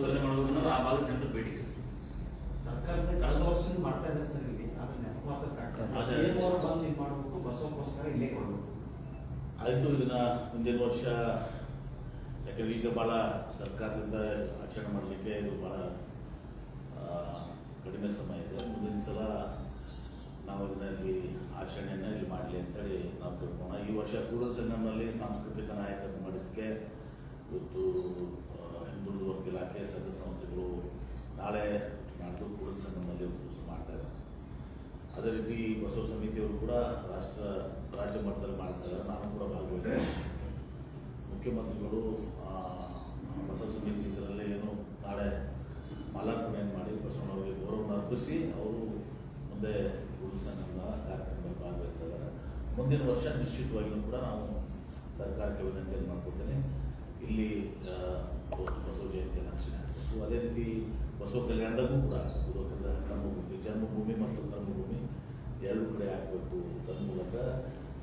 ವಿಸ್ತರಣೆ ಮಾಡೋದನ್ನ ಆ ಭಾಗದ ಜನರ ಬೇಡಿಕೆ ಸರ್ಕಾರದ ಕಳೆದ ವರ್ಷ ಮಾಡ್ತಾ ಇದ್ದಾರೆ ಸರ್. ಇಲ್ಲಿ ಅದನ್ನ ಅವರು ಬಂದು ಇದು ಮಾಡಬೇಕು, ಬಸವಕ್ಕೋಸ್ಕರ ಇಲ್ಲೇ ಕೊಡಬೇಕು. ಆಯಿತು, ಇದನ್ನ ಮುಂದಿನ ವರ್ಷ, ಯಾಕಂದ್ರೆ ಈಗ ಭಾಳ ಸರ್ಕಾರದಿಂದ ಆಚರಣೆ ಮಾಡಲಿಕ್ಕೆ ಇದು ಭಾಳ ಕಡಿಮೆ ಸಮಯ ಇದೆ. ಮುಂದಿನ ಸಲ ನಾವು ಇದರಲ್ಲಿ ಆಚರಣೆಯನ್ನು ಇಲ್ಲಿ ಮಾಡಲಿ ಅಂತೇಳಿ ನಾವು ತಿಳ್ಕೋಣ. ಈ ವರ್ಷ ಕೂಡಲ ಸಂಗಮದಲ್ಲಿ ಸಾಂಸ್ಕೃತಿಕ ನಾಯಕರು ಮಾಡೋದಕ್ಕೆ ಇವತ್ತು ಹಿಂದುಳಿದ ವರ್ಗ ಇಲಾಖೆ ಸಂಘ ಸಂಸ್ಥೆಗಳು ನಾಳೆ ನಾಡ್ದು ಕೂಡಲ ಸಂಗಮದಲ್ಲಿ ಮಾಡ್ತಾರೆ. ಅದೇ ರೀತಿ ಬಸವ ಸಮಿತಿಯವರು ಕೂಡ ರಾಜ್ಯ ಮಟ್ಟದಲ್ಲಿ ಮಾಡ್ತಾರೆ. ನಾನು ಕೂಡ ಭಾಗವಹಿಸ್ತೇನೆ. ಮುಖ್ಯಮಂತ್ರಿಗಳು ಬಸವ ಸಮಿತಿ ಇದರಲ್ಲಿ ಏನು ನಾಳೆ ಮಾಲಾರ್ಪಣೆಯನ್ನು ಮಾಡಿ ಬಸವಣ್ಣವರಿಗೆ ಗೌರವವನ್ನು ಅರ್ಪಿಸಿ ಅವರು ಮುಂದೆ ಕೂಡಲ ಸಂಗಮದ ಕಾರ್ಯಕ್ರಮದಲ್ಲಿ ಭಾಗವಹಿಸ್ತಿದ್ದಾರೆ. ಮುಂದಿನ ವರ್ಷ ನಿಶ್ಚಿತವಾಗಿಯೂ ಕೂಡ ನಾವು ಸರ್ಕಾರಕ್ಕೆ ವಿನಂತಿಯನ್ನು ಮಾಡ್ಕೊಳ್ತೇನೆ, ಇಲ್ಲಿ ಬಸವ ಜಯಂತಿಯನ್ನು ಆಚರಣೆ ಆಗಬೇಕು. ಅದೇ ರೀತಿ ಬಸವ ಕಲ್ಯಾಣದಾಗೂ ಕೂಡ ಕರ್ಮಭೂಮಿ, ಜನ್ಮಭೂಮಿ ಮತ್ತು ಕರ್ಮಭೂಮಿ ಎರಡೂ ಕಡೆ ಆಗಬೇಕು. ತನ್ಮೂಲಕ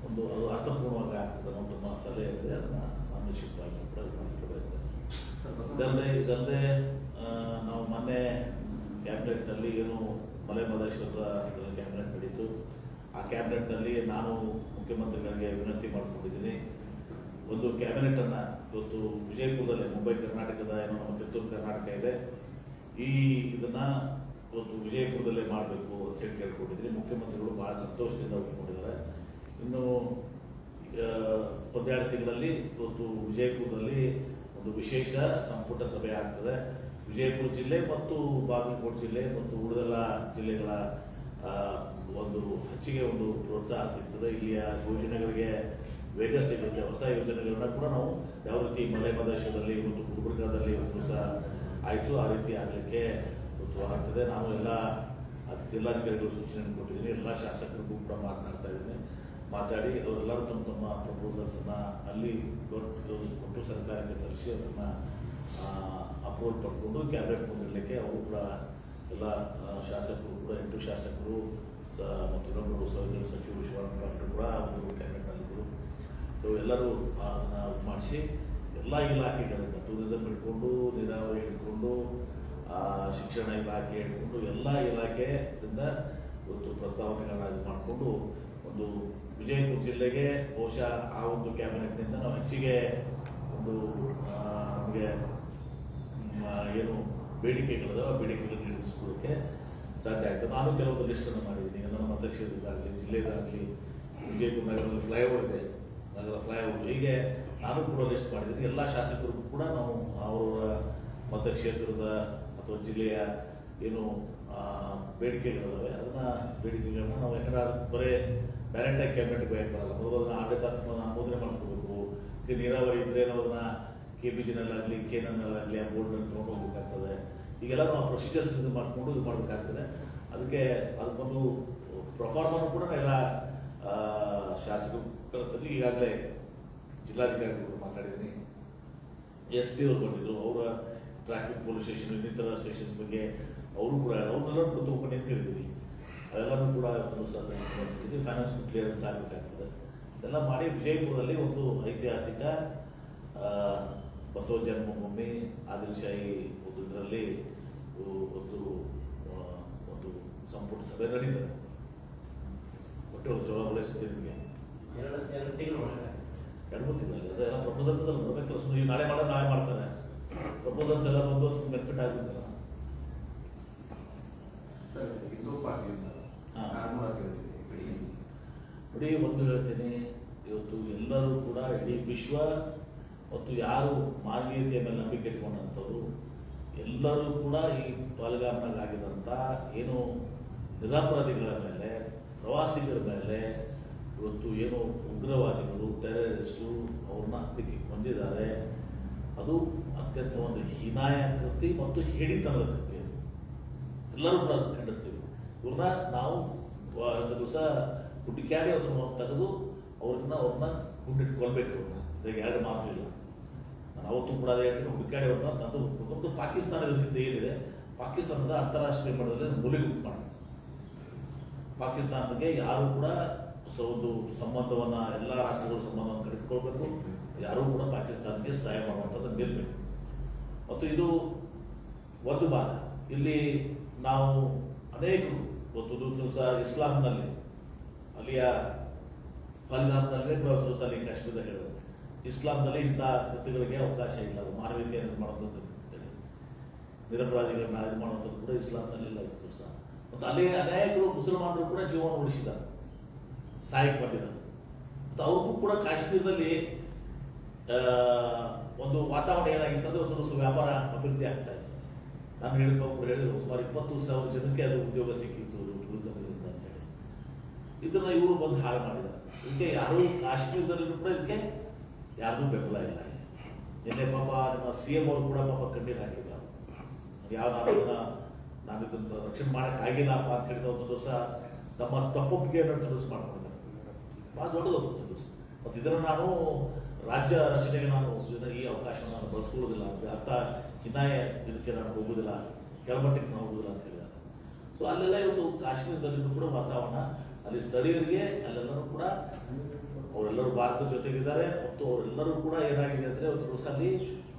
ಒಂದು ಅದು ಅರ್ಥಪೂರ್ಣವಾಗಿ ಆಗ್ತದೆ ಅನ್ನೋ ತುಂಬ ಸಲಹೆ ಇದೆ. ಅದನ್ನು ನಾನು ನಿಶ್ಚಿತವಾಗಿ ಕೂಡ ಮಾಡಲಿಕ್ಕೆ ಬಯಸ್ತೇನೆ. ಇದಲ್ಲದೆ ನಾವು ಮೊನ್ನೆ ಕ್ಯಾಬಿನೆಟ್ನಲ್ಲಿ ಏನು ಮಲೆ ಮಹದೇಶ್ವರದ ಕ್ಯಾಬಿನೆಟ್ ನಡೀತು. ಆ ಕ್ಯಾಬಿನೆಟ್ನಲ್ಲಿ ನಾನು ಮುಖ್ಯಮಂತ್ರಿಗಳಿಗೆ ವಿನಂತಿ ಮಾಡಿಕೊಂಡಿದ್ದೀನಿ, ಒಂದು ಕ್ಯಾಬಿನೆಟನ್ನು ಇವತ್ತು ವಿಜಯಪುರದಲ್ಲಿ, ಮುಂಬೈ ಕರ್ನಾಟಕದ ಏನೋ ನಮ್ಮ ಕಿತ್ತೂರು ಕರ್ನಾಟಕ ಇದೆ, ಇದನ್ನು ಇವತ್ತು ವಿಜಯಪುರದಲ್ಲೇ ಮಾಡಬೇಕು ಅಂತ ಹೇಳಿ ಕೇಳ್ಕೊಂಡಿದ್ದೀನಿ. ಮುಖ್ಯಮಂತ್ರಿಗಳು ಭಾಳ ಸಂತೋಷದಿಂದ ಒಪ್ಪಿಕೊಂಡಿದ್ದಾರೆ. ಇನ್ನು ಒಂದೆರಡು ತಿಂಗಳಲ್ಲಿ ಇವತ್ತು ವಿಜಯಪುರದಲ್ಲಿ ಒಂದು ವಿಶೇಷ ಸಂಪುಟ ಸಭೆ ಆಗ್ತದೆ. ವಿಜಯಪುರ ಜಿಲ್ಲೆ ಮತ್ತು ಬಾಗಲಕೋಟೆ ಜಿಲ್ಲೆ ಮತ್ತು ಉಳಿದೆಲ್ಲ ಜಿಲ್ಲೆಗಳ ಒಂದು ಹೆಚ್ಚಿಗೆ ಒಂದು ಪ್ರೋತ್ಸಾಹ ಸಿಗ್ತದೆ. ಇಲ್ಲಿಯ ಯೋಜನೆಗಳಿಗೆ ವೇಗ ಸಿಗುತ್ತೆ. ಹೊಸ ಯೋಜನೆಗಳನ್ನ ಕೂಡ ನಾವು ಯಾವ ರೀತಿ ಮಲೆ ಮಹದೇಶ್ವರದಲ್ಲಿ ಮತ್ತು ಗುಲ್ಬರ್ಗಾದಲ್ಲಿ ಒಂದು ಸಹ ಆಯಿತು, ಆ ರೀತಿ ಆಗಲಿಕ್ಕೆ ಆಗ್ತದೆ. ನಾನು ಎಲ್ಲ ಜಿಲ್ಲಾಧಿಕಾರಿಗಳು ಸೂಚನೆ ಕೊಟ್ಟಿದ್ದೀನಿ. ಎಲ್ಲ ಶಾಸಕರಿಗೂ ಕೂಡ ಮಾತಾಡಿ ಅವರೆಲ್ಲರೂ ತಮ್ಮ ತಮ್ಮ ಪ್ರಪೋಸಲ್ಸನ್ನು ಅಲ್ಲಿ ಕೊಟ್ಟು ಸರ್ಕಾರಕ್ಕೆ ಸಲ್ಲಿಸಿ ಅದನ್ನು ಅಪ್ರೂವಲ್ ಪಡ್ಕೊಂಡು ಕ್ಯಾಬಿನೆಟ್ ಮುಂದಿಡಲಿಕ್ಕೆ ಅವರು ಕೂಡ ಎಲ್ಲ ಶಾಸಕರು ಕೂಡ 8 ಶಾಸಕರು ಮತ್ತು ಇನ್ನೊಬ್ಬರು ಸಚಿವರು ಶಿವಾನಂದ ಡಾಕ್ಟರ್ ಕೂಡ ಅವರು ಕ್ಯಾಬಿನೆಟ್ನಲ್ಲಿದ್ದರು. ಸೊ ಎಲ್ಲರೂ ಅದನ್ನು ಮಾಡಿಸಿ ಎಲ್ಲ ಇಲಾಖೆಗಳಿಂದ ಟೂರಿಸಂ ಹಿಡ್ಕೊಂಡು, ನೀರಾವರಿ ಹಿಡ್ಕೊಂಡು, ಶಿಕ್ಷಣ ಇಲಾಖೆ ಹಿಡ್ಕೊಂಡು ಎಲ್ಲ ಇಲಾಖೆಯಿಂದ ಇವತ್ತು ಪ್ರಸ್ತಾವನೆಗಳನ್ನ ಇದು ಮಾಡಿಕೊಂಡು ಒಂದು ವಿಜಯಪುರ ಜಿಲ್ಲೆಗೆ ಬಹುಶಃ ಆ ಒಂದು ಕ್ಯಾಬಿನೆಟ್ನಿಂದ ನಾವು ಹೆಚ್ಚಿಗೆ ಒಂದು ನಮಗೆ ಏನು ಬೇಡಿಕೆಗಳಿದಾವೆ ಆ ಬೇಡಿಕೆಗಳನ್ನು ಈಡೇರಿಸ್ಕೊಳ್ಳೋಕ್ಕೆ ಸಾಧ್ಯ ಆಗ್ತದೆ. ನಾನು ಕೆಲವೊಂದು ಲಿಸ್ಟನ್ನು ಮಾಡಿದ್ದೀನಿ. ನನ್ನ ಮತಕ್ಷೇತ್ರದಾಗಲಿ, ಜಿಲ್ಲೆದಾಗಲಿ, ವಿಜಯಪುರ ನಗರದಲ್ಲಿ ಫ್ಲೈಓವರ್ ಇದೆ, ನಗರ ಫ್ಲೈಓವರ್, ಹೀಗೆ ನಾನು ಕೂಡ ಲಿಸ್ಟ್ ಮಾಡಿದ್ದೀನಿ. ಎಲ್ಲ ಶಾಸಕರಿಗೂ ಕೂಡ ನಾವು ಅವರ ಮತಕ್ಷೇತ್ರದ ಅಥವಾ ಜಿಲ್ಲೆಯ ಏನು ಬೇಡಿಕೆಗಳಿದಾವೆ ಅದನ್ನು ಬೇಡಿಕೆಗಳನ್ನ ನಾವು ಯಾಕಂದ್ರೆ ಬರೀ ಡೈರೆಕ್ಟಾಗಿ ಕ್ಯಾಬಿನೆಟ್ಗೆ ಬಯಕೆ ಬರಲ್ಲ. ಮೊದಲು ಅದನ್ನು ಆಡಳಿತಾತ್ಮಕ ಅನುಮೋದನೆ ಮಾಡ್ಕೋಬೇಕು. ಈಗ ನೀರಾವರಿ ಇದ್ದರೆ ನಾವು ಅದನ್ನು KBGನಲ್ಲಾಗಲಿ, KNNಲ್ಲಾಗಲಿ ಆ ಬೋರ್ಡ್ನಲ್ಲಿ ತೊಗೊಂಡು ಹೋಗ್ಬೇಕಾಗ್ತದೆ. ಈಗೆಲ್ಲ ನಾವು ಪ್ರೊಸೀಜರ್ಸ್ ಇದು ಮಾಡಿಕೊಂಡು ಇದು ಮಾಡಬೇಕಾಗ್ತದೆ. ಅದಕ್ಕೊಂದು ಪ್ರೊಫಾರ್ಮನ್ನು ಕೂಡ ಎಲ್ಲ ಶಾಸಕರು ಈಗಾಗಲೇ ಜಿಲ್ಲಾಧಿಕಾರಿಗಳು ಮಾತಾಡಿದ್ದೀನಿ. SP ಅವರು ಬಂದಿದ್ದರು. ಅವರ ಟ್ರಾಫಿಕ್ ಪೊಲೀಸ್ ಸ್ಟೇಷನ್ ಇನ್ನಿತರ ಸ್ಟೇಷನ್ಸ್ ಬಗ್ಗೆ ಅವರು ಕೂಡ ಅವ್ರನ್ನೆಲ್ಲ ಕೂತ್ಕೊಂಡು ಅಂತ ಹೇಳಿದ್ವಿ. ಅದೆಲ್ಲನೂ ಕೂಡ ಫೈನಾನ್ಸ್ ಕ್ಲಿಯರೆನ್ಸ್ ಆಗಬೇಕಾಗ್ತದೆ. ಇದೆಲ್ಲ ಮಾಡಿ ವಿಜಯಪುರದಲ್ಲಿ ಒಂದು ಐತಿಹಾಸಿಕ ಬಸವ ಜನ್ಮಭೂಮಿ ಆದಿಲಶಾಹಿ ಒಂದು ಇದರಲ್ಲಿ ಒಂದು ಸಂಪುಟ ಸಭೆ ನಡೀತದೆ. ಒಟ್ಟು ಚೊಲೊಬಳೆ ಸುದ್ದಿ ನಿಮಗೆ 2 ತಿಂಗಳು 2-3 ತಿಂಗಳಲ್ಲಿ ಅದೆಲ್ಲ ಪ್ರಪೋಸಲ್ಸ್ ಎಲ್ಲ ಬರಬೇಕಲ್ಲ. ಸುಮ್ಮನೆ ನಾಳೆ ಮಾಡ್ತಾರೆ. ಪ್ರಪೋಸಲ್ಸ್ ಎಲ್ಲ ಬಂದು ಬೆನಿಫಿಟ್ ಆಗುತ್ತಲ್ಲ. ನೋಡಿ, ಒಂದು ಹೇಳ್ತೇನೆ, ಇವತ್ತು ಎಲ್ಲರೂ ಕೂಡ ಇಡೀ ವಿಶ್ವ ಮತ್ತು ಯಾರು ಮಾನವೀಯತೆಯ ಮೇಲೆ ನಂಬಿಕೆ ಇಟ್ಕೊಂಡಂಥವ್ರು ಎಲ್ಲರೂ ಕೂಡ ಈ ಪಾಲ್ಗಾಮ್ನಾಗ ಆಗಿದಂಥ ಏನು ನಿರಪರಾಧಿಗಳ ಮೇಲೆ, ಪ್ರವಾಸಿಗರ ಮೇಲೆ ಇವತ್ತು ಏನು ಉಗ್ರವಾದಿಗಳು, ಟೆರರಿಸ್ಟು ಅವ್ರನ್ನ ಹತ್ತಿಕ್ಕೆ ಹೊಂದಿದ್ದಾರೆ. ಅದು ಅತ್ಯಂತ ಒಂದು ಹೀನಾಯ ಕೃತಿ ಮತ್ತು ಹೇಡಿತನದ ಕೃತಿ. ಎಲ್ಲರೂ ಕೂಡ ಖಂಡಿಸ್ತೀವಿ. ಇವ್ರನ್ನ ನಾವು ದಿವಸ ಹುಡುಕ್ಯಾಡಿ ಅವ್ರನ್ನ ತೆಗೆದು ಅವ್ರನ್ನ ಗುಂಡಿಟ್ಕೊಳ್ಬೇಕು. ಈಗ 2 ಮಾತು ಇಲ್ಲ. ನಾನು ಅವತ್ತು ಕೂಡ ಅದೇ ಹೇಳ್ತೀನಿ, ಹುಡುಕ್ಯಾಡಿ ಅವ್ರನ್ನ ತಂದು ಮತ್ತು ಪಾಕಿಸ್ತಾನದ ಹಿಂದೆ ಏನಿದೆ, ಪಾಕಿಸ್ತಾನದ ಅಂತಾರಾಷ್ಟ್ರೀಯ ಮಟ್ಟದಲ್ಲಿ ಮೂಲೆಗುಂಪು ಮಾಡಿ ಪಾಕಿಸ್ತಾನಕ್ಕೆ ಯಾರು ಕೂಡ ಒಂದು ಸಂಬಂಧವನ್ನು, ಎಲ್ಲ ರಾಷ್ಟ್ರಗಳ ಸಂಬಂಧವನ್ನು ಕಡಿದುಕೊಳ್ಬೇಕು. ಯಾರೂ ಕೂಡ ಪಾಕಿಸ್ತಾನಕ್ಕೆ ಸಹಾಯ ಮಾಡುವಂಥದ್ದು ನಿಲ್ಲಬೇಕು. ಮತ್ತು ಇದು 2 ರಾಷ್ಟ್ರಗಳ ಸಂಬಂಧವನ್ನು ಕಡಿದುಕೊಳ್ಳುವಂಥ ಸಂಬಂಧವನ್ನು ಕಡಿದುಕೊಳ್ಳಬೇಕು. ಯಾರೂ ಕೂಡ ಪಾಕಿಸ್ತಾನಕ್ಕೆ ಸಹಾಯ ಮಾಡುವಂಥದ್ದು ನಿಲ್ಲಬೇಕು. ಮತ್ತು ಇದು 2 ರಾಷ್ಟ್ರಗಳ ಸಂಬಂಧವನ್ನು ಕಡಿದುಕೊಳ್ಳುವಂಥ ಸಂಬಂಧವನ್ನು ಕಡಿದುಕೊಳ್ಳಬೇಕು. ಯಾರೂ ಕೂಡ ಪಾಕಿಸ್ತಾನಕ್ಕೆ ಸಹಾಯ ಮಾಡುವಂಥದ್ದು ನಿಲ್ಲಬೇಕು. ಒಂದು ಭಾಗ. ಇಲ್ಲಿ ನಾವು ಅನೇಕರು ಒಂದು ದಿವಸ ಇಸ್ಲಾಂನಲ್ಲಿ ಅಲ್ಲಿಯ ಫಲ್ಗಾಮ್ನಲ್ಲೇ ಕೂಡ ಒಂದು ದಿವಸ ಅಲ್ಲಿ ಕಾಶ್ಮೀರದಲ್ಲಿ ಹೇಳಿದ್ರು ಇಸ್ಲಾಂನಲ್ಲಿ ಇಂಥ ಕೃತ್ಯಗಳಿಗೆ ಅವಕಾಶ ಇಲ್ಲ, ಮಾನವೀಯತೆಯನ್ನು ಮಾಡೋದು ಅಂತೇಳಿ ನಿರಪರಾಧಿಗಳನ್ನ ಇದು ಮಾಡುವಂಥದ್ದು ಕೂಡ ಇಸ್ಲಾಂನಲ್ಲಿ ಇಲ್ಲ ಒಂದು ದಿವಸ. ಮತ್ತು ಅಲ್ಲಿ ಅನೇಕರು ಮುಸಲ್ಮಾನರು ಕೂಡ ಜೀವನ ಉಳಿಸಿದ್ದಾರೆ, ಸಹಾಯಕ್ಕೆ ಬಂದಿದ್ದಾರೆ. ಮತ್ತು ಅವ್ರಿಗೂ ಕೂಡ ಕಾಶ್ಮೀರದಲ್ಲಿ ಒಂದು ವಾತಾವರಣ ಏನಾಗಿತ್ತು ಅಂದರೆ ಒಂದು ದಿವಸ ವ್ಯಾಪಾರ ಅಭಿವೃದ್ಧಿ ಆಗ್ತಾ ಇತ್ತು. ನಾನು ಹೇಳಿದ್ರು ಸುಮಾರು 20,000 ಜನಕ್ಕೆ ಅದು ಉದ್ಯೋಗ ಸಿಕ್ಕಿತ್ತು ಟೂರಿಸಂ ಇದರಿಂದ ಅಂತೇಳಿ. ಇದನ್ನು ಇವರು ಬಂದು ಹಾಳು ಮಾಡಿದ್ದಾರೆ. ಇದಕ್ಕೆ ಯಾರೂ ಕಾಶ್ಮೀರದಲ್ಲಿ ಕೂಡ ಇದಕ್ಕೆ ಯಾರಿಗೂ ಬೆಂಬಲ ಇಲ್ಲ. ನಿನ್ನೆ ಪಾಪ ನಮ್ಮ CM ಅವರು ಕೂಡ ಪಾಪ ಕಣ್ಣೀರು ಹಾಕಿದ್ದಾರೆ. ಯಾವ ನಾನು ಇದನ್ನು ರಕ್ಷಣೆ ಮಾಡೋಕ್ಕಾಗಿಲ್ಲಪ್ಪ ಅಂತ ಹೇಳಿದ ಒಂದು ದಿವಸ ತಮ್ಮ ತಪ್ಪೊಪ್ಪಿಗೆಯನ್ನು ತಿಳಿಸ್ ಮಾಡ್ಕೊಂಡಿದ್ದಾರೆ. ಭಾಳ ದೊಡ್ಡದು ತಿಳಿಸ್. ಮತ್ತು ಇದನ್ನು ನಾನು ರಾಜ್ಯ ರಚನೆಗೆ ನಾನು ಈ ಅವಕಾಶವನ್ನು ನಾನು ಬಳಸ್ಕೊಳ್ಳೋದಿಲ್ಲ ಅಂತ ಅರ್ಥ, ಹಿನ್ನಾಯ ಇದಕ್ಕೆ ನಾನು ಹೋಗೋದಿಲ್ಲ, ಕೆಳಮಟ್ಟಕ್ಕೆ ನಾನು ಹೋಗೋದಿಲ್ಲ ಅಂತ ಹೇಳಿದ್ದಾರೆ. ಸೊ ಅಲ್ಲೆಲ್ಲ ಇವತ್ತು ಕಾಶ್ಮೀರದಲ್ಲಿಯೂ ಕೂಡ ವಾತಾವರಣ, ಅಲ್ಲಿ ಸ್ಥಳೀಯರಿಗೆ ಅಲ್ಲೆಲ್ಲರೂ ಕೂಡ ಅವರೆಲ್ಲರೂ ಭಾರತದ ಜೊತೆಗಿದ್ದಾರೆ. ಮತ್ತು ಅವರೆಲ್ಲರೂ ಕೂಡ ಏನಾಗಿದೆ ಅಂದರೆ ಒಂದು ದಿವಸ ಅಲ್ಲಿ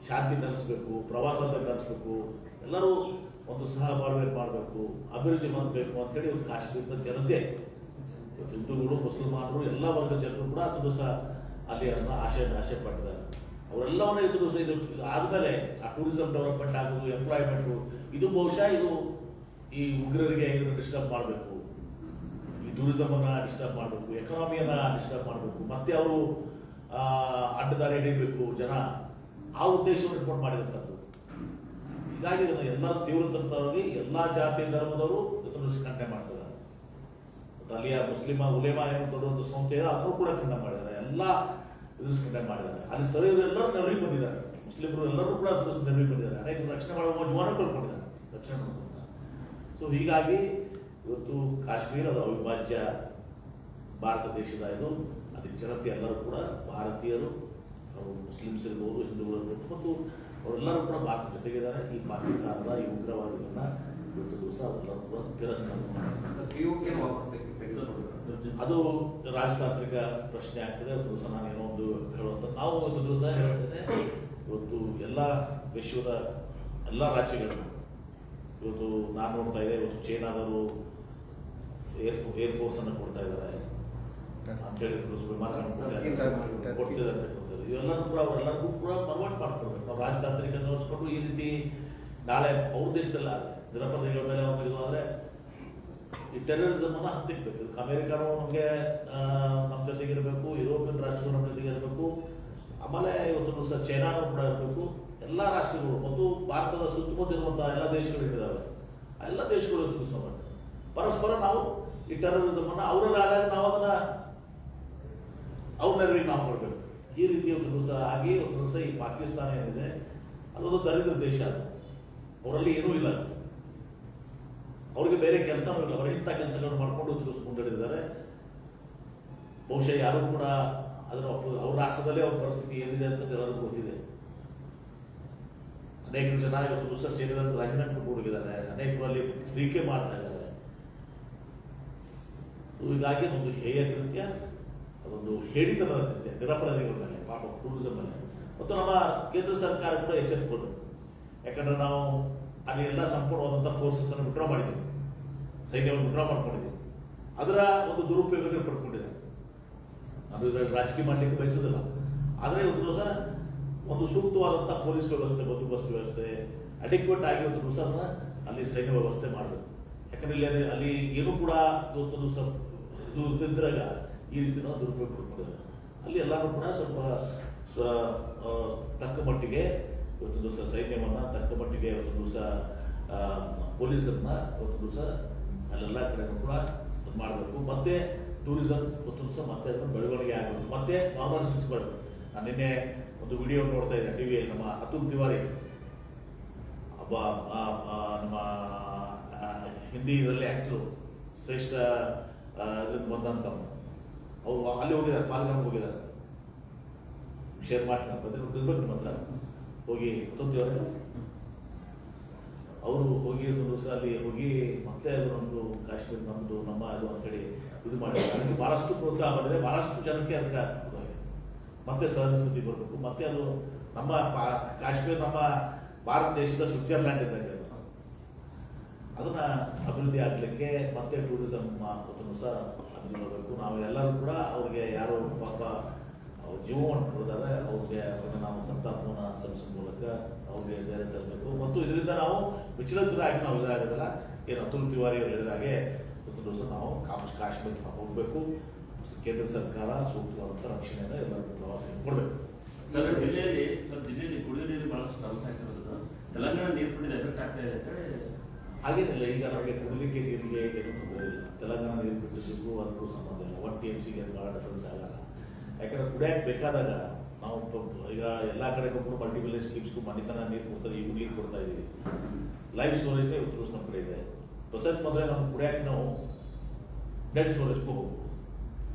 ಶಾಂತಿ ನೆಲೆಸಬೇಕು, ಪ್ರವಾಸ ನಡೆಸಬೇಕು, ಎಲ್ಲರೂ ಒಂದು ಸಹಬಾಳ್ವೆ ಮಾಡಬೇಕು, ಅಭಿವೃದ್ಧಿ ಮಾಡಬೇಕು ಅಂತೇಳಿ ಒಂದು ಕಾಶ್ಮೀರದ ಜನತೆ, ಹಿಂದೂಗಳು, ಮುಸಲ್ಮಾನರು, ಎಲ್ಲ ವರ್ಗದ ಜನರು ಕೂಡ ಒಂದು ದಿವಸ ಅಲ್ಲಿ ಅದನ್ನು ಆಶೆ ಪಟ್ಟಿದ್ದಾರೆ. ಅವರೆಲ್ಲವನ್ನ ಇದು ದಿವಸ ಇದು ಆದಮೇಲೆ ಆ ಟೂರಿಸಂ ಡೆವಲಪ್ಮೆಂಟ್ ಆಗೋದು, ಎಂಪ್ಲಾಯ್ಮೆಂಟು, ಇದು ಬಹುಶಃ ಇದು ಈ ಉಗ್ರರಿಗೆ ಇದನ್ನು ಡಿಸ್ಟರ್ಬ್ ಮಾಡಬೇಕು, ಈ ಟೂರಿಸಮನ್ನು ಡಿಸ್ಟರ್ಬ್ ಮಾಡಬೇಕು, ಎಕಾನಮಿಯನ್ನು ಡಿಸ್ಟರ್ಬ್ ಮಾಡಬೇಕು, ಮತ್ತೆ ಅವರು ಅಡ್ಡದಾರಿ ಹಿಡಿಯಬೇಕು ಜನ, ಆ ಉದ್ದೇಶವನ್ನು ಇಟ್ಕೊಂಡು ಮಾಡಿದಂಥದ್ದು. ಹೀಗಾಗಿ ಇದನ್ನು ಎಲ್ಲ ತೀವ್ರತರವಾಗಿ ಎಲ್ಲ ಜಾತಿ ಧರ್ಮದವರು ಇದನ್ನು ಖಂಡನೆ ಮಾಡ್ತಿದ್ದಾರೆ. ಮತ್ತು ಅಲ್ಲಿಯ ಮುಸ್ಲಿಮ ಉಲೇಮಾ ಏನು ದೊಡ್ಡ ಸಂಸ್ಥೆ ಇದೆ ಅದನ್ನು ಕೂಡ ಖಂಡನೆ ಮಾಡಿದ್ದಾರೆ, ಎಲ್ಲ ಇದನ್ನು ಖಂಡನೆ ಮಾಡಿದ್ದಾರೆ. ಅಲ್ಲಿ ಸ್ಥಳೀಯರು ಎಲ್ಲರೂ ನೆರವಿಗೆ ಬಂದಿದ್ದಾರೆ, ಮುಸ್ಲಿಮರು ಎಲ್ಲರೂ ಕೂಡ ನೆರವಿಗೆ ಬಂದಿದ್ದಾರೆ, ಅನೇಕ ರಕ್ಷಣೆ ಮಾಡುವ ಜೀವನ ಕಳ್ಕೊಂಡಿದ್ದಾರೆ ರಕ್ಷಣೆ ಮಾಡುವಂಥ. ಸೊ ಹೀಗಾಗಿ ಇವತ್ತು ಕಾಶ್ಮೀರದ ಅವಿಭಾಜ್ಯ ಭಾರತ ದೇಶದ ಇದು, ಅದಕ್ಕೆ ಜನತೆ ಎಲ್ಲರೂ ಕೂಡ ಭಾರತೀಯರು, ಅವರು ಮುಸ್ಲಿಮ್ಸ್ ಇರ್ಬೋದು, ಹಿಂದೂಗಳು ಇರ್ಬೋದು, ಮತ್ತು ಅವರೆಲ್ಲರೂ ಕೂಡ ಭಾರತ ಜೊತೆಗಿದ್ದಾರೆ. ಈ ಪಾಕಿಸ್ತಾನದ ಈ ಉಗ್ರವಾದಿಗಳನ್ನ ಇವತ್ತು ದಿವಸ ಅವರೆಲ್ಲರೂ ಕೂಡ ತಿರಸ್ಕಾರ ಅದು ರಾಜತಾಂತ್ರಿಕ ಪ್ರಶ್ನೆ ಆಗ್ತದೆ. ಒಂದು ದಿವಸ ನಾನು ಏನೋ ಒಂದು ಹೇಳುವಂಥ ನಾವು ಒಂದು ದಿವಸ ಹೇಳ್ತೇನೆ, ಇವತ್ತು ಎಲ್ಲ ವಿಶ್ವದ ಎಲ್ಲ ರಾಜ್ಯಗಳು ಇವತ್ತು ನಾನು ನೋಡ್ತಾ ಇದ್ದೆ, ಇವತ್ತು ಚೈನಾದವರು ಏರ್ಫೋರ್ಸನ್ನು ಕೊಡ್ತಾ ಇದ್ದಾರೆ ಅಂತೇಳಿ ಕೊಡ್ತಿದ್ದಾರೆ ಅಂತ ಕೊಡ್ತಾರೆ. ಇವೆಲ್ಲರೂ ಕೂಡ ಅವರೆಲ್ಲರಿಗೂ ಕೂಡ ಕನ್ವರ್ಟ್ ಮಾಡ್ಕೊಳ್ಬೇಕು. ನಾವು ರಾಜತಾಂತ್ರಿಕ ನೋಡಿಸ್ಕೊಂಡು ಈ ರೀತಿ ನಾಳೆ ಅವ್ರ ದೇಶದಲ್ಲ ನಿರಪರಾಧಿಗಳ ಮೇಲೆ ಅವ್ರು ಇದು ಆದರೆ ಈ ಟೆರರಿಸಮನ್ನು ಹತ್ತಿಕ್ಬೇಕು. ಅಮೆರಿಕನೂ ನಮಗೆ ನಮ್ಮ ಜೊತೆಗಿರಬೇಕು, ಯುರೋಪಿಯನ್ ರಾಷ್ಟ್ರಗಳು ನಮ್ಮ ಜೊತೆಗೆ ಇರಬೇಕು, ಆಮೇಲೆ ಇವತ್ತು ದಿವಸ ಚೈನಾನು ಕೂಡ ಇರಬೇಕು. ಎಲ್ಲ ರಾಷ್ಟ್ರಗಳು ಮತ್ತು ಭಾರತದ ಸುತ್ತಮುತ್ತ ಇರುವಂತಹ ಎಲ್ಲ ದೇಶಗಳು ಇದ್ದಾವೆ, ಆ ಎಲ್ಲ ದೇಶಗಳು ಇವತ್ತು ಪರಸ್ಪರ ನಾವು ಈ ಟೆರರಿಸಮನ್ನು ಅವರಲ್ಲಿ ಆದಾಗ ನಾವು ಅದನ್ನ ಅವ್ರ ನೆರವಿಗೆ ನಾವು ಕೊಡಬೇಕು. ಈ ರೀತಿ ಒಂದು ದಿವಸ ಆಗಿ ಒಂದು ದಿವಸ ಈ ಪಾಕಿಸ್ತಾನ ಏನಿದೆ ಅದೊಂದು ದರಿದ್ರ ದೇಶ, ಅವರಲ್ಲಿ ಏನೂ ಇಲ್ಲ, ಅವ್ರಿಗೆ ಬೇರೆ ಕೆಲಸನೂ ಇಲ್ಲ, ಅವರು ಇಂಥ ಕೆಲಸಗಳನ್ನು ಮಾಡ್ಕೊಂಡು ಮುಂದಡಿದ್ದಾರೆ. ಬಹುಶಃ ಯಾರು ಕೂಡ ಅದನ್ನು ಅವ್ರ ರಾಷ್ಟ್ರದಲ್ಲೇ ಅವ್ರ ಪರಿಸ್ಥಿತಿ ಏನಿದೆ ಅಂತ ಎಲ್ಲರಿಗೂ ಗೊತ್ತಿದೆ. ಅನೇಕ ಜನ ಇವತ್ತು ದಿವಸ ಸೇರಿದಂತೆ ರಾಜೀನಾಮೆ ಕೊಟ್ಟು ಹೋಗಿದ್ದಾರೆ, ಅನೇಕರು ಅಲ್ಲಿ ಟೀಕೆ ಮಾಡ್ತಾ ಇದ್ದಾರೆ. ಹೀಗಾಗಿ ಒಂದು ಹೇಯ ಕೃತ್ಯ, ಅದೊಂದು ಹೇಳಿತನದ ಕೃತ್ಯ ನಿರಪರಾಧಿಗಳ ಮೇಲೆ, ಪಾಪ ಟೂರಿಸಂ ಮೇಲೆ. ಮತ್ತು ನಮ್ಮ ಕೇಂದ್ರ ಸರ್ಕಾರ ಕೂಡ ಎಚ್ಚೆತ್ತುಕೊಂಡು, ಯಾಕಂದ್ರೆ ನಾವು ಅಲ್ಲಿ ಎಲ್ಲ ಸಂಪೂರ್ಣವಾದಂಥ ಫೋರ್ಸಸ್ ಅನ್ನು ವಿಡ್ರಾ ಮಾಡಿದ್ದೀವಿ, ಸೈನ್ಯವನ್ನು ವಿಡ್ರಾ ಮಾಡ್ಕೊಂಡಿದ್ದೀವಿ. ಅದರ ಒಂದು ದುರುಪಯೋಗ ಪಡ್ಕೊಂಡಿದೆ. ನಾನು ಇದರಲ್ಲಿ ರಾಜಕೀಯ ಮಾಡಲಿಕ್ಕೆ ಬಯಸೋದಿಲ್ಲ, ಆದರೆ ಒಂದು ದಿವಸ ಒಂದು ಸೂಕ್ತವಾದಂಥ ಪೊಲೀಸ್ ವ್ಯವಸ್ಥೆ, ಬಂದೋಬಸ್ತ್ ವ್ಯವಸ್ಥೆ ಅಡಿಕ್ವೇಟ್ ಆಗಿ ಒಂದು ದಿವಸ ಅಲ್ಲಿ ಸೈನ್ಯ ವ್ಯವಸ್ಥೆ ಮಾಡಬೇಕು. ಯಾಕಂದ್ರೆ ಇಲ್ಲಿ ಅಲ್ಲಿ ಏನೂ ಕೂಡ ಒಂದು ದಿವಸ ಇದು ಇದ್ದಾಗ ಈ ರೀತಿ ನಾವು ದುರುಪಯೋಗ ಪಡ್ಕೊಂಡಿದ್ದಾರೆ. ಅಲ್ಲಿ ಎಲ್ಲರೂ ಕೂಡ ಸ್ವಲ್ಪ ತಕ್ಕ ಮಟ್ಟಿಗೆ ಇವತ್ತು ದಿವಸ ಸೈನ್ಯವನ್ನು, ತಕ್ಕ ಮಟ್ಟಿಗೆ ಒಂದು ದಿವಸ ಪೊಲೀಸರನ್ನ ಒಂದು ದಿವಸ ಅಲ್ಲೆಲ್ಲ ಕಡೆನೂ ಕೂಡ ಇದು ಮಾಡಬೇಕು. ಮತ್ತೆ ಟೂರಿಸಂ ಒಂದು ದಿವಸ ಮತ್ತೆ ಅದನ್ನು ಬೆಳವಣಿಗೆ ಆಗಬೇಕು, ಮತ್ತೆ ನಾರ್ಮಲ್ ಸಿಟಿ ಬರಬೇಕು. ನಾನು ನಿನ್ನೆ ಒಂದು ವಿಡಿಯೋ ನೋಡ್ತಾ ಇದ್ದೆ ಟಿವಿಯಲ್ಲಿ, ನಮ್ಮ ಅತುಲ್ ತಿವಾರಿ ಒಬ್ಬ ನಮ್ಮ ಹಿಂದಿ ಇದರಲ್ಲಿ ಆ್ಯಕ್ಟ್ರು, ಶ್ರೇಷ್ಠ ಇದನ್ನು ಬಂದಂಥವ್ರು, ಅವರು ಅಲ್ಲಿ ಹೋಗಿದ್ದಾರೆ, ಪಾಲ್ಗಾಮ್ಗೆ ಹೋಗಿದ್ದಾರೆ. ಶೇರ್ ಮಾಡ್ತಾರೆ ಬಂದಿರ್ಬೇಕು ನಿಮ್ಮ ಹತ್ರ ಹೋಗಿ ಅತುಲ್ ತಿವಾರಿ ಅವರು ಹೋಗಿ ಒಂದು ದಿವಸ ಅಲ್ಲಿ ಹೋಗಿ ಮತ್ತೆ ಅದು ನಮ್ಮದು ಕಾಶ್ಮೀರ ನಮ್ಮದು ನಮ್ಮ ಅದು ಅಂತೇಳಿ ಇದು ಮಾಡಿದ್ದಾರೆ. ಅದಕ್ಕೆ ಭಾಳಷ್ಟು ಪ್ರೋತ್ಸಾಹ ಮಾಡಿದರೆ ಭಾಳಷ್ಟು ಜನಕ್ಕೆ ಅದಕ್ಕೆ ಮತ್ತೆ ಸಹಜ ಸ್ಥಿತಿ ಬರಬೇಕು. ಮತ್ತೆ ಅದು ನಮ್ಮ ಕಾಶ್ಮೀರ ನಮ್ಮ ಭಾರತ ದೇಶದ ಸ್ವಿಟ್ಜರ್ಲ್ಯಾಂಡ್ ಇದ್ದಂಗೆ ಅದು ಅದನ್ನ ಅಭಿವೃದ್ಧಿ ಆಗಲಿಕ್ಕೆ ಮತ್ತೆ ಟೂರಿಸಂ ಮಾರ್ಕೆಟನ್ನು ಸಹ ಅಭಿವೃದ್ಧಿ ಮಾಡಬೇಕು. ನಾವು ಎಲ್ಲರೂ ಕೂಡ ಅವ್ರಿಗೆ ಯಾರು ಪಾಪ ಅವ್ರ ಜೀವವನ್ನು ಕೊಡಿದ್ದಾರೆ ಅವ್ರಿಗೆ ನಾವು ಸಂತಾಪವನ್ನು ಸಲ್ಲಿಸುವ ಮೂಲಕ ಅವ್ರಿಗೆ ಧೈರ್ಯ ತರಬೇಕು. ಮತ್ತು ಇದರಿಂದ ನಾವು ವಿಚಲಿತರಾಗಿ ನಾವು ಇದಾಗೋದಿಲ್ಲ. ಏನು ಅತುಲ್ ತಿವಾರಿ ಅವರು ಹೇಳಿದ ಹಾಗೆ ಒಂದು ದಿವಸ ನಾವು ಕಾಶ್ಮೀರಕ್ಕೆ ಹೋಗಬೇಕು. ಕೇಂದ್ರ ಸರ್ಕಾರ ಸೂಕ್ತವಾದಂಥ ರಕ್ಷಣೆಯನ್ನು ಎಲ್ಲರಿಗೂ ಪ್ರವಾಸಿಗೆ ಕೊಡಬೇಕು. ಜಿಲ್ಲೆಯಲ್ಲಿ ಕುಡಿಯುವ ನೀರು ಬಹಳಷ್ಟು ಸಮಸ್ಯೆ ಆಗ್ತಿರೋದು. ತೆಲಂಗಾಣ ನೀರು ಕುಡಿದ ಎಫೆಕ್ಟ್ ಆಗ್ತಾ ಇದೆ ಅಂತ ಹೇಳಿ ಹಾಗೇನಿಲ್ಲ. ಈಗ ನಮಗೆ ಕುಡಿಲಿಕ್ಕೆ ನೀರಿಗೆ ಏನು ತೊಂದರೆ ಇಲ್ಲ. ತೆಲಂಗಾಣ ನೀರು ಬಿಟ್ಟಿದ್ದಕ್ಕೂ ಅದಕ್ಕೂ ಸಂಬಂಧ ಇಲ್ಲ. 1 TMCಗೆ ಭಾಳ ಡಿಫ್ರೆನ್ಸ್ ಆಗಲ್ಲ. ಯಾಕಂದ್ರೆ ಕುಡಿಯಕ್ಕೆ ಬೇಕಾದಾಗ ನಾವು ಈಗ ಎಲ್ಲ ಕಡೆ ಕೂಡ ಮಲ್ಟಿಪಲ್ ಸ್ಕೀಮ್ಸ್ಗೂ ಮನೆತನ ನೀರು ಕೊಡ್ತಾರೆ. ಈಗ ನೀರು ಕೊಡ್ತಾ ಇದ್ದೀವಿ. ಲೈವ್ ಸ್ಟೋರೇಜ್ನೇ ಉತ್ತರಿಸ್ ನಮ್ಮ ಕಡೆ ಇದೆ. ಪ್ರಸಕ್ತ ಬಂದರೆ ನಮ್ಮ ಕುಡಿಯಕ್ಕೆ ನಾವು ಡೆಡ್ ಸ್ಟೋರೇಜ್ಗೂ ಹೋಗ್ಬೋದು.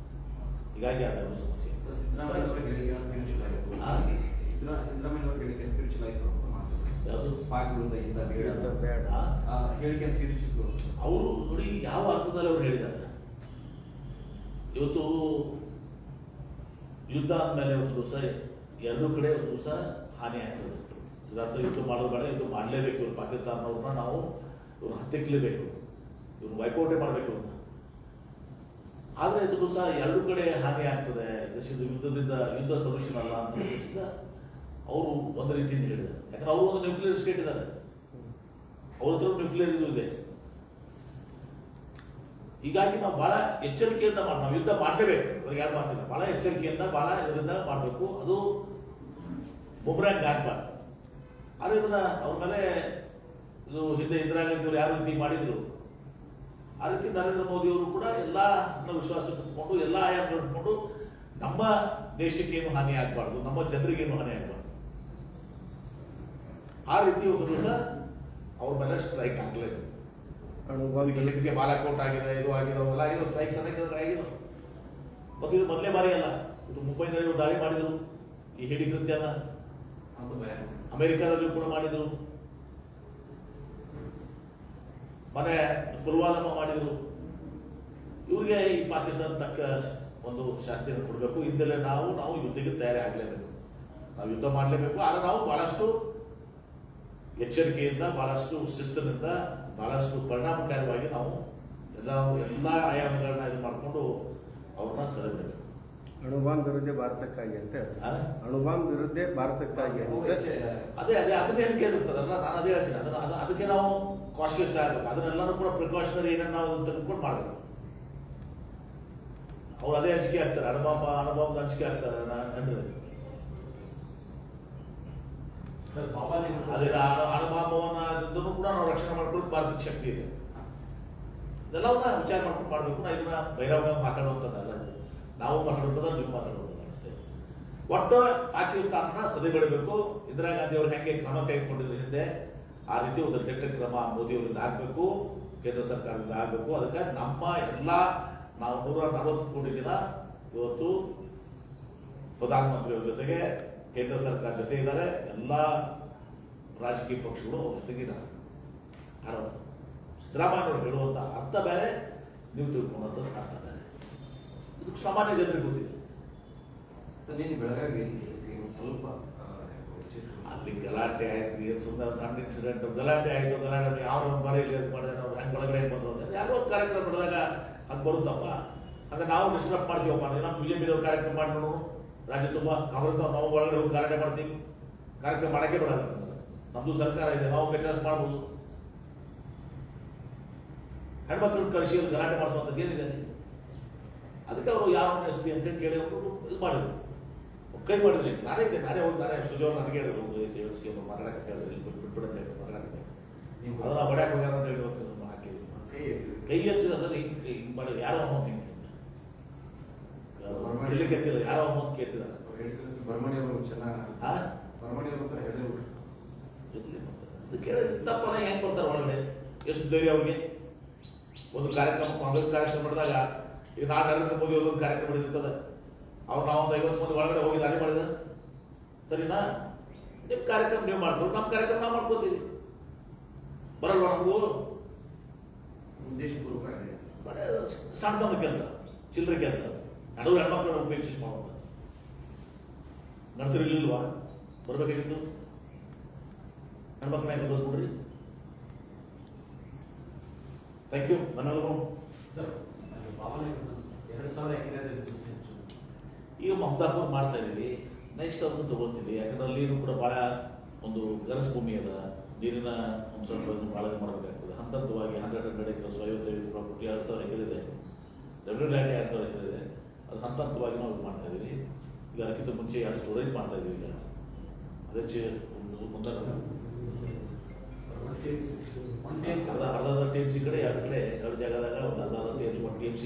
ಹೀಗಾಗಿ ಅದೊಂದು ಸಮಸ್ಯೆ. ಸಿದ್ದರಾಮಯ್ಯ ಯಾವುದು ಹೇಳಿಕೆ ತಿರುಚಿದ್ರು ಅವರು ನೋಡಿ ಯಾವ ಅರ್ಥದಲ್ಲಿ ಅವ್ರು ಹೇಳಿದ್ದಾರೆ. ಇವತ್ತು ಯುದ್ಧ ಅಂದಮೇಲೆ ಒಂದು ದಿವಸ ಎರಡೂ ಕಡೆ ಒಂದು ದಿವಸ ಹಾನಿ ಆಗ್ತದೆ. ಇದರ್ಥ ಯುದ್ಧ ಮಾಡೋದು ಬೇಡ, ಯುದ್ಧ ಮಾಡಲೇಬೇಕು. ಇವರು ಪಾಕಿಸ್ತಾನವ್ರನ್ನ ನಾವು ಇವ್ರು ಹತ್ತಿಕ್ಕಲೇಬೇಕು, ಇವ್ರು ವೈಪೌಟೇ ಮಾಡಬೇಕು ಅಂತ. ಆದರೆ ಇದು ದಿವಸ ಎರಡೂ ಕಡೆ ಹಾನಿ ಆಗ್ತದೆ, ದೇಶದ ಯುದ್ಧ ಸೊಲ್ಯೂಷನ್ ಅಲ್ಲ ಅಂತ ಉದ್ದೇಶದಿಂದ ಅವರು ಒಂದು ರೀತಿಯಿಂದ ಹೇಳಿದ್ದಾರೆ. ಯಾಕಂದ್ರೆ ಅವರು ಒಂದು ನ್ಯೂಕ್ಲಿಯರ್ ಸ್ಟೇಟ್ ಇದ್ದಾರೆ, ಅವ್ರ ಹತ್ರ ನ್ಯೂಕ್ಲಿಯರ್ ಇದು ಇದೆ. ಹೀಗಾಗಿ ನಾವು ಬಹಳ ಎಚ್ಚರಿಕೆಯಿಂದ ನಾವು ಯುದ್ಧ ಮಾಡಲೇಬೇಕು. ಅವ್ರಿಗೆ ಯಾರು ಮಾಡ್ತಿಲ್ಲ, ಬಹಳ ಎಚ್ಚರಿಕೆಯಿಂದ ಬಹಳ ಇದರಿಂದ ಮಾಡಬೇಕು. ಅದು ಬೊಮ್ರಾಂಗ್ ಆಗ್ಬಾರ್ದು. ಆದರೆ ಇದನ್ನ ಅವ್ರ ಮೇಲೆ ಇದು ಹಿಂದೆ ಇಂದಿರಾ ಗಾಂಧಿ ಅವರು ಯಾವ ರೀತಿ ಮಾಡಿದ್ರು ಆ ರೀತಿ ನರೇಂದ್ರ ಮೋದಿ ಅವರು ಕೂಡ ಎಲ್ಲ ವಿಶ್ವಾಸ ಇಟ್ಕೊಂಡು ಎಲ್ಲ ಆಯಾಮಗಳು ಇಟ್ಕೊಂಡು ನಮ್ಮ ದೇಶಕ್ಕೇನು ಹಾನಿ ಆಗಬಾರ್ದು, ನಮ್ಮ ಜನರಿಗೇನು ಹಾನಿ ಆಗಬಾರ್ದು, ಆ ರೀತಿ ಒಂದು ದಿವಸ ಅವ್ರ ಮೇಲೆ ಸ್ಟ್ರೈಕ್ ಆಗಲೇಬೇಕು. ಇದಕ್ಕೆ ಬಾಲಾಕೋಟ್ ಆಗಿದೆ, ಇದು ಆಗಿರೋ ಎಲ್ಲ ಆಗಿರೋ ಸ್ಟ್ರೈಕ್ಸ್ ಆಗಿರೋ ಮತ್ತು ಇದು ಮೊದಲೇ ಬಾರಿ ಅಲ್ಲ. ಇದು ಮುಂಬೈನಲ್ಲಿ ದಾಳಿ ಮಾಡಿದ್ರು, ಈ ಹೇಡಿ ಕೃತ್ಯನ ಅಮೆರಿಕಾದಲ್ಲಿ ಕೂಡ ಮಾಡಿದ್ರು, ಮನೆ ಪುಲ್ವಾಮ ಮಾಡಿದ್ರು. ಇವ್ರಿಗೆ ಈ ಪಾಕಿಸ್ತಾನ ತಕ್ಕ ಒಂದು ಶಾಸ್ತಿಯನ್ನು ಕೊಡಬೇಕು. ಇಂದಲೇ ನಾವು ಯುದ್ಧಕ್ಕೆ ತಯಾರಿ ಆಗಲೇಬೇಕು. ನಾವು ಯುದ್ಧ ಮಾಡಲೇಬೇಕು. ಆದರೆ ನಾವು ಬಹಳಷ್ಟು ಎಚ್ಚರಿಕೆಯಿಂದ, ಬಹಳಷ್ಟು ಶಿಸ್ತಿನಿಂದ, ಬಹಳಷ್ಟು ಪರಿಣಾಮಕಾರಿಯಾಗಿ ನಾವು ಎಲ್ಲ ಆಯಾಮಗಳನ್ನ ಇದು ಮಾಡಿಕೊಂಡು ಅವ್ರನ್ನ ಸೆಳೆಬಿಡಬೇಕು. ಅಣುಬಾಂಬ್ ವಿರುದ್ಧ ಭಾರತಕ್ಕಾಗಿ ಅಂತ ಹೇಳ್ತಾರೆ. ಅಣುಬಾಂಬ್ ವಿರುದ್ಧ ಭಾರತಕ್ಕಾಗಿ ಅದೇ ಅದನ್ನೇ ಕೇಳಿರ್ತದಲ್ಲ, ನಾನು ಅದೇ ಹೇಳ್ತೀನಿ. ಅದಕ್ಕೆ ನಾವು ಕಾಶಿಯಸ್ ಆಗಬೇಕು. ಅದನ್ನೆಲ್ಲರೂ ಕೂಡ ಪ್ರಿಕಾಷನರಿ ಏನನ್ನ ನಾವು ತೆಗೆದುಕೊಂಡು ಮಾಡಬೇಕು. ಅವ್ರು ಅದೇ ಹಂಚಿಕೆ ಆಗ್ತಾರೆ, ಅಣುಬಾಂಬ್ ಹಂಚಿಕೆ ಆಗ್ತಾರೆ. ಅದೇ ಅಣುಬಾಂಬವನ್ನು ಕೂಡ ನಾವು ರಕ್ಷಣೆ ಮಾಡ್ಕೊಳ್ಳೋದು ಭಾರತದ ಶಕ್ತಿ ಇದೆ. ಇದೆಲ್ಲವನ್ನ ವಿಚಾರ ಮಾಡ್ಕೊಂಡು ಮಾಡಬೇಕು. ನಾ ಇದನ್ನ ಬಹಿರಂಗ ಮಾತಾಡುವಂಥದ್ದಲ್ಲ, ನಾವು ಮಾತಾಡುವಂಥದ್ದು, ನೀವು ಮಾತಾಡುವಂಥದ್ದು ಅಷ್ಟೇ. ಒಟ್ಟು ಪಾಕಿಸ್ತಾನ ಸದೆಬಡಬೇಕು. ಇಂದಿರಾ ಗಾಂಧಿ ಅವರು ಹೆಂಗೆ ಕ್ರಮ ಕೈಗೊಂಡಿದ್ರು ಹಿಂದೆ, ಆ ರೀತಿ ಒಂದು ದಿಟ್ಟ ಕ್ರಮ ಮೋದಿಯವರಿಂದ ಆಗಬೇಕು, ಕೇಂದ್ರ ಸರ್ಕಾರದಿಂದ ಆಗಬೇಕು. ಅದಕ್ಕೆ ನಮ್ಮ ಎಲ್ಲ ನಾವು 140 ಕೋಟಿ ಜನ ಇವತ್ತು ಪ್ರಧಾನಮಂತ್ರಿಯವ್ರ ಜೊತೆಗೆ, ಕೇಂದ್ರ ಸರ್ಕಾರ ಜೊತೆ ಇದ್ದಾರೆ. ಎಲ್ಲ ರಾಜಕೀಯ ಪಕ್ಷಗಳು ಅವ್ರ ಜೊತೆಗಿದ್ದಾರೆ. ಸಿದ್ದರಾಮಯ್ಯವರು ಹೇಳುವಂಥ ಅರ್ಥ ಬೇರೆ, ನೀವು ತಿಳ್ಕೊಂಡಂಥದ್ದು ಅರ್ಥ ಬೇರೆ. ಇದು ಸಾಮಾನ್ಯ ಜನರಿಗೆ ಗೊತ್ತಿದೆ. ಬೆಳಗಾವಿ ಸ್ವಲ್ಪ ಅಲ್ಲಿ ಗಲಾಟೆ ಆಯ್ತು, ಏನು ಸುಮ್ಮನೆ ಸಣ್ಣ ಇನ್ಸಿಡೆಂಟ್ ಗಲಾಟೆ ಆಯ್ತು. ಗಲಾಟೆ ಯಾವ ಬಾರಿ ಮಾಡಿದ್ರೆ ಅವ್ರು ಹೆಂಗೆ ಒಳಗಡೆ ಬಂದರು ಅಂದ್ರೆ ಯಾರೋ ಒಂದು ಕಾರ್ಯಕ್ರಮ ನಡೆದಾಗ ಹಂಗೆ ಬರುತ್ತಪ್ಪ, ಹಂಗೆ ನಾವು ಡಿಸ್ಟರ್ಬ್ ಮಾಡ್ತೀವಪ್ಪ. ನಮ್ಮ BJP ಕಾರ್ಯಕ್ರಮ ಮಾಡಿ ನೋಡು, ರಾಜ್ಯ ತುಂಬ ಕಾಂಗ್ರೆಸ್ ನಾವು ಒಳಗಡೆ ಹೋಗಿ ಗಲಾಟೆ ಮಾಡ್ತೀವಿ. ಕಾರ್ಯಕ್ರಮ ಮಾಡೋಕ್ಕೆ ಬಿಡಲ್ಲ. ನಮ್ಮದು ಸರ್ಕಾರ ಇದೆ, ನಾವು ಬೇಕಾಸ್ ಮಾಡ್ಬೋದು. ಹೆಣ್ಮಕ್ಳು ಕಳಿಸಿ ಗಲಾಟೆ ಮಾಡಿಸುವಂಥದ್ದು ಏನಿದೆ? ಅದಕ್ಕೆ ಅವರು ಯಾವ SP ಅಂತ ಹೇಳಿ ಕೇಳಿ ಇದು ಮಾಡಿದ್ರು, ಕೈ ಮಾಡಿದ್ರಿ. ನಾನೇ ಸುಜೋರ್ ನನಗೆ ಹೇಳಿದ್ರು, ಮಾತಾಡಕ್ಕೆ ಬಿಟ್ಬಿಡಂತ ಹೇಳಿ ಮಾತಾಡಕ್ಕೆ ಅದನ್ನ ಹೊಡ್ಯಾಕ ಹೋಗ್ಯಾರ ಅಂತ ಹೇಳಿ ಹಾಕಿದ್ರು. ಕೈ ಎತ್ತಿದ ಅದನ್ನು ಹಿಂಗೆ ಮಾಡಿ ಯಾರೋ ಅಮೌಂಟ್ ಹಿಂಗೆ ಬಿಡ್ಲಿಕ್ಕೆ ಎತ್ತಿಲ್ಲ, ಯಾರೋ ಅಮೌಂಟ್ ಕೇಳ್ತಿದ್ದಾರೆ. ತಪ್ಪನ ಹೆಂಗೆ ಬರ್ತಾರೆ ಒಳಗಡೆ? ಎಷ್ಟು ಧೈರ್ಯ ಅವ್ರಿಗೆ? ಒಂದು ಕಾರ್ಯಕ್ರಮ, ಕಾಂಗ್ರೆಸ್ ಕಾರ್ಯಕ್ರಮ ಮಾಡಿದಾಗ, ಈಗ ನಾನು ನರೇಂದ್ರ ಮೋದಿ ಅವ್ರದ್ದು ಕಾರ್ಯಕ್ರಮ ಮಾಡಿರ್ತದೆ, ಅವ್ರು ನಾವೊಂದು 50 ಮಂದಿ ಒಳಗಡೆ ಹೋಗಿ ದಾಳಿ ಮಾಡಿದ, ಸರಿನಾ? ನಿಮ್ಮ ಕಾರ್ಯಕ್ರಮ ನೀವು ಮಾಡ್ಬೋದು, ನಮ್ಮ ಕಾರ್ಯಕ್ರಮ ನಾವು ಮಾಡ್ಕೋತೀವಿ. ಬರಲ್ವ ನಮಗೂ? ಉದ್ದೇಶಪೂರ್ವಕ ಸಣ್ಣತನ ಕೆಲಸ, ಚಿಲ್ಲರೆ ಕೆಲಸ, ನಡುವೆ ಹೆಣ್ಮಕ್ಳನ್ನ ಉಪೇಕ್ಷಿಸಿ ಮಾಡೋದು. ನರ್ಸರಿಲಿಲ್ವಾ ಬರಬೇಕಾಗಿತ್ತು? ಹೆಣ್ಮಕ್ಳನ್ನ ಹೆಂಗೆ ಬಸ್ಬಿಡ್ರಿ? ಥ್ಯಾಂಕ್ ಯು ಮನೆಯವರು. ಸರ್ ಅದು ಭಾವನೆ 2000 ಎಕರೆ ಸಸ್ಯ ಈಗ ಮಮದಾಪುರ ಮಾಡ್ತಾ ಇದ್ದೀವಿ, ನೆಕ್ಸ್ಟ್ ಅದನ್ನು ತಗೊಳ್ತೀವಿ. ಯಾಕಂದ್ರೆ ಅಲ್ಲಿನೂ ಕೂಡ ಭಾಳ ಒಂದು ಗರಸ್ ಭೂಮಿ ಅದ, ನೀರಿನ ಅಂಶಗಳನ್ನು ಪಾಲನೆ ಮಾಡಬೇಕಾಗ್ತದೆ. ಹಂತವಾಗಿ 100 ಎಕರೆ 55 ಪ್ರಾಪರ್ಟಿ 2000 ಎಕರೆ ಇದೆ, ರೆವೆನ್ಯೂ ಲ್ಯಾಂಡ್ 2000 ಎಕರೆ ಇದೆ. ಅದು ಹಂತವಾಗಿ ನಾವು ಇದು ಮಾಡ್ತಾ ಇದ್ದೀವಿ. ಈಗ ಅದಕ್ಕಿಂತ ಮುಂಚೆ ಯಾರು ಸ್ಟೋರೇಜ್ ಮಾಡ್ತಾ ಇದ್ದೀವಿ. ಈಗ ಅದಕ್ಕೆ ಮುಂದೆ ಅರ್ಧ TMC ಕಡೆ ಎರಡು ಜಾಗದಾಗ ಒಂದು ಅರ್ಧ TMC 1 TMC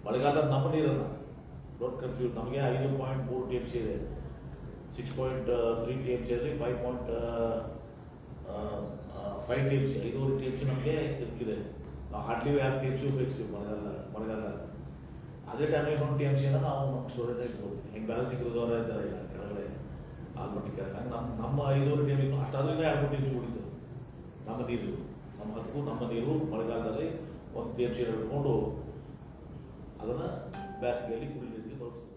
ಮಳೆಗಾಲದ ನಮ್ಮ ನೀರನ್ನ ಡೋಂಟ್ ಕನ್ಫ್ಯೂಸ್. ನಮಗೆ 5.3 TMC ಇದೆ, 6.3 TMC ಅಲ್ಲಿ 5.5 TMC 5 TMC ನಮಗೆ ಇರ್ತಿದೆ. ನಾವು ಹಾರ್ಡ್ಲಿ 2 TMC ಉಪಯೋಗಿಸ್ತೀವಿ ಮಳೆಗಾಲ. ಅದೇ ಟೈಮಲ್ಲಿ 1 TMC ನಾವು ನಮ್ಮ ಸ್ಟೋರೇಜ್ ಇಟ್ಕೊಳ್ತೀವಿ. ಹೆಂಗೆ ಬ್ಯಾಲೆನ್ಸಿಂಗ್ ರಿಸರ್ವರ್ ಇದ್ದಾರೆ ಇಲ್ಲ ಕೆಳಗಡೆ ಆಲ್ಮಟ್ಟಿ ಕೆಳಗೆ ನಮ್ಮ 5 TMC ಅಷ್ಟಾದ್ರಿಂದ 2 TMC ಉಳಿತು. ನಮ್ಮ ನೀರು, ನಮ್ಮ ಹಕ್ಕು, ನಮ್ಮ ನೀರು ಮಳೆಗಾಲದಲ್ಲಿ 1 TMC ಹಿಡ್ಕೊಂಡು ಅದನ್ನು ಬೇಸಿಗೆಯಲ್ಲಿ ಕುಡಿಲಿಕ್ಕೆ ಬಳಸ್ತೀವಿ.